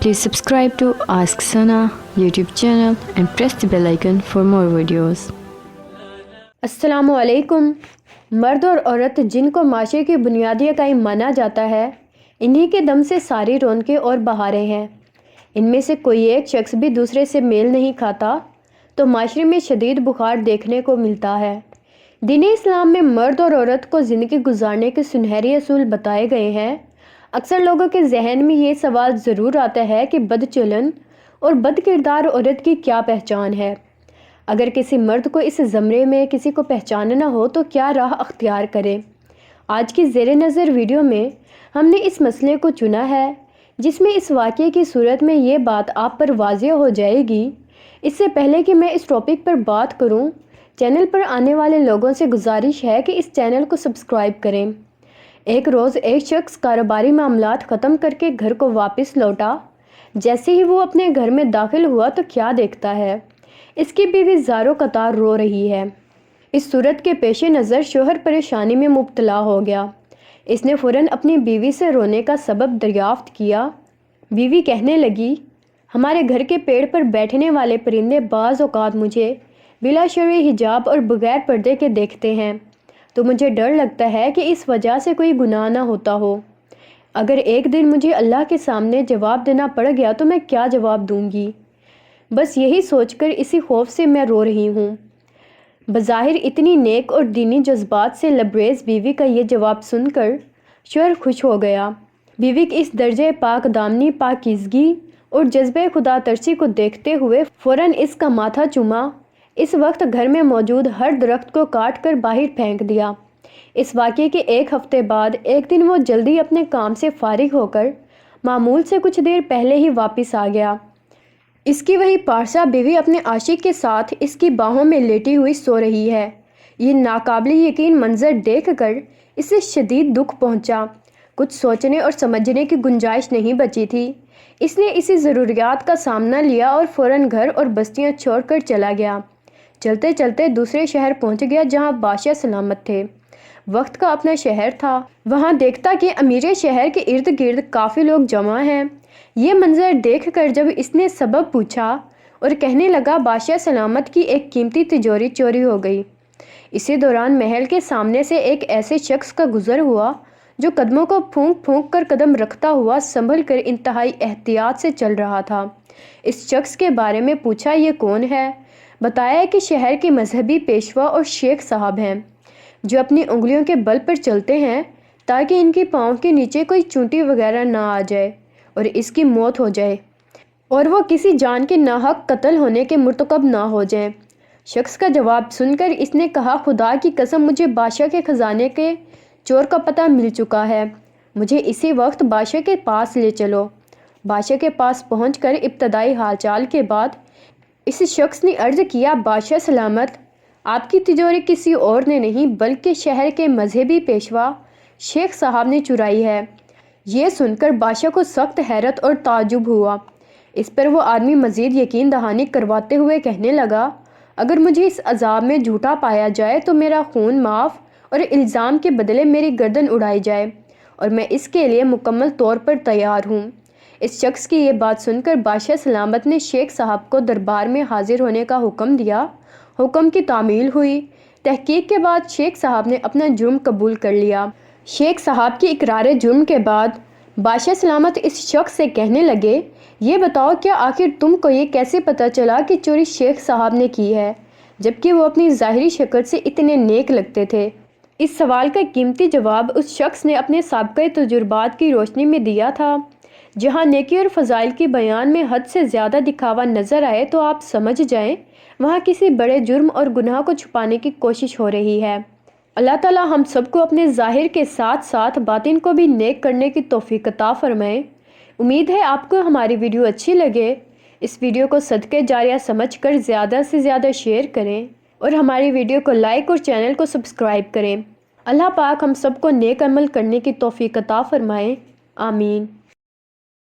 Please subscribe to Ask Sana YouTube channel and press the bell icon for more videos. अस्सलामुअलैकुम। मर्द और औरत जिनको माशरे की बुनियादी इकाई माना जाता है, इन्हीं के दम से सारी रौनकें और बहारें हैं। इनमें से कोई एक शख्स भी दूसरे से मेल नहीं खाता तो माशरे में शदीद बुखार देखने को मिलता है। दीन इस्लाम में मर्द और औरत को ज़िंदगी गुजारने के सुनहरे असूल बताए गए हैं। अक्सर लोगों के जहन में ये सवाल ज़रूर आता है कि बदचलन और बदकिरदार औरत की क्या पहचान है। अगर किसी मर्द को इस ज़मरे में किसी को पहचानना हो तो क्या राह अख्तियार करे। आज की ज़ेरे नज़र वीडियो में हमने इस मसले को चुना है, जिसमें इस वाक़ये की सूरत में ये बात आप पर वाज़ेह हो जाएगी। इससे पहले कि मैं इस टॉपिक पर बात करूं, चैनल पर आने वाले लोगों से गुजारिश है कि इस चैनल को सब्सक्राइब करें। एक रोज़ एक शख्स कारोबारी मामलात ख़त्म करके घर को वापस लौटा। जैसे ही वो अपने घर में दाखिल हुआ तो क्या देखता है, इसकी बीवी ज़ारो कतार रो रही है। इस सूरत के पेश नज़र शोहर परेशानी में मुब्तला हो गया। इसने फ़ौरन अपनी बीवी से रोने का सबब दरियाफ़्त किया। बीवी कहने लगी, हमारे घर के पेड़ पर बैठने वाले परिंदे बाज़ औक़ात मुझे बिला शर्ई हिजाब और बग़ैर पर्दे के देखते हैं, तो मुझे डर लगता है कि इस वजह से कोई गुनाह ना होता हो। अगर एक दिन मुझे अल्लाह के सामने जवाब देना पड़ गया तो मैं क्या जवाब दूंगी। बस यही सोचकर इसी खौफ से मैं रो रही हूँ। बज़ाहिर इतनी नेक और दीनी जज्बात से लबरेज़ बीवी का ये जवाब सुनकर शोहर खुश हो गया। बीवी की इस दर्जे पाक दामनी, पाकीज़गी और जज्बे खुदा तरसी को देखते हुए फ़ौरन इसका माथा चूमा। इस वक्त घर में मौजूद हर दरख्त को काट कर बाहर फेंक दिया। इस वाक़ये के एक हफ़्ते बाद एक दिन वो जल्दी अपने काम से फारिग होकर मामूल से कुछ देर पहले ही वापस आ गया। इसकी वही पारसा बीवी अपने आशिक के साथ इसकी बाहों में लेटी हुई सो रही है। ये नाकाबिल यकीन मंजर देखकर इसे शदीद दुख पहुंचा। कुछ सोचने और समझने की गुंजाइश नहीं बची थी। इसने इसी ज़रूरियात का सामना लिया और फ़ौरन घर और बस्तियां छोड़कर चला गया। चलते चलते दूसरे शहर पहुंच गया जहां बादशाह सलामत थे। वक्त का अपना शहर था। वहां देखता कि अमीर शहर के इर्द गिर्द काफ़ी लोग जमा हैं। ये मंजर देखकर जब इसने सबब पूछा और कहने लगा, बादशाह सलामत की एक कीमती तिजोरी चोरी हो गई। इसी दौरान महल के सामने से एक ऐसे शख्स का गुजर हुआ जो कदमों को फूंक फूंक कर कदम रखता हुआ संभल कर इंतहाई एहतियात से चल रहा था। इस शख्स के बारे में पूछा, ये कौन है। बताया कि शहर के मजहबी पेशवा और शेख साहब हैं, जो अपनी उंगलियों के बल पर चलते हैं ताकि इनकी पाँव के नीचे कोई चूंटी वगैरह ना आ जाए और इसकी मौत हो जाए और वो किसी जान के नाहक कत्ल होने के मुर्तकब ना हो जाए। शख्स का जवाब सुनकर इसने कहा, खुदा की कसम, मुझे बादशाह के ख़जाने के चोर का पता मिल चुका है। मुझे इसी वक्त बादशाह के पास ले चलो। बादशाह के पास पहुंचकर इब्तदाई हालचाल के बाद इस शख्स ने अर्ज़ किया, बादशाह सलामत, आपकी तिजोरी किसी और ने नहीं बल्कि शहर के मजहबी पेशवा शेख साहब ने चुराई है। ये सुनकर बादशाह को सख्त हैरत और ताज्जुब हुआ। इस पर वो आदमी मज़ीद यकीन दहानी करवाते हुए कहने लगा, अगर मुझे इस अजाब में झूठा पाया जाए तो मेरा खून माफ़ और इल्ज़ाम के बदले मेरी गर्दन उड़ाई जाए, और मैं इसके लिए मुकम्मल तौर पर तैयार हूँ। इस शख्स की ये बात सुनकर बादशाह सलामत ने शेख साहब को दरबार में हाजिर होने का हुक्म दिया। हुक्म की तामील हुई। तहकीक के बाद शेख साहब ने अपना जुर्म कबूल कर लिया। शेख साहब की इकरार जुर्म के बाद बादशाह सलामत इस शख्स से कहने लगे, ये बताओ, क्या आखिर तुमको ये कैसे पता चला कि चोरी शेख साहब ने की है, जबकि वो अपनी ज़ाहिरी शक्ल से इतने नेक लगते थे। इस सवाल का कीमती जवाब उस शख्स ने अपने साबिक़ा तजुर्बात की रोशनी में दिया था। जहाँ नेकी और फ़ज़ाइल की बयान में हद से ज़्यादा दिखावा नज़र आए तो आप समझ जाएं वहाँ किसी बड़े जुर्म और गुनाह को छुपाने की कोशिश हो रही है। अल्लाह ताला हम सबको अपने ज़ाहिर के साथ साथ बातिन को भी नेक करने की तौफ़ीक़ अता फ़रमाए। उम्मीद है आपको हमारी वीडियो अच्छी लगे। इस वीडियो को सदक़े जारिया समझ कर ज़्यादा से ज़्यादा शेयर करें और हमारी वीडियो को लाइक और चैनल को सब्सक्राइब करें। अल्लाह पाक हम सबको नेक अमल करने की तौफ़ीक़ अता फ़रमाए। आमीन।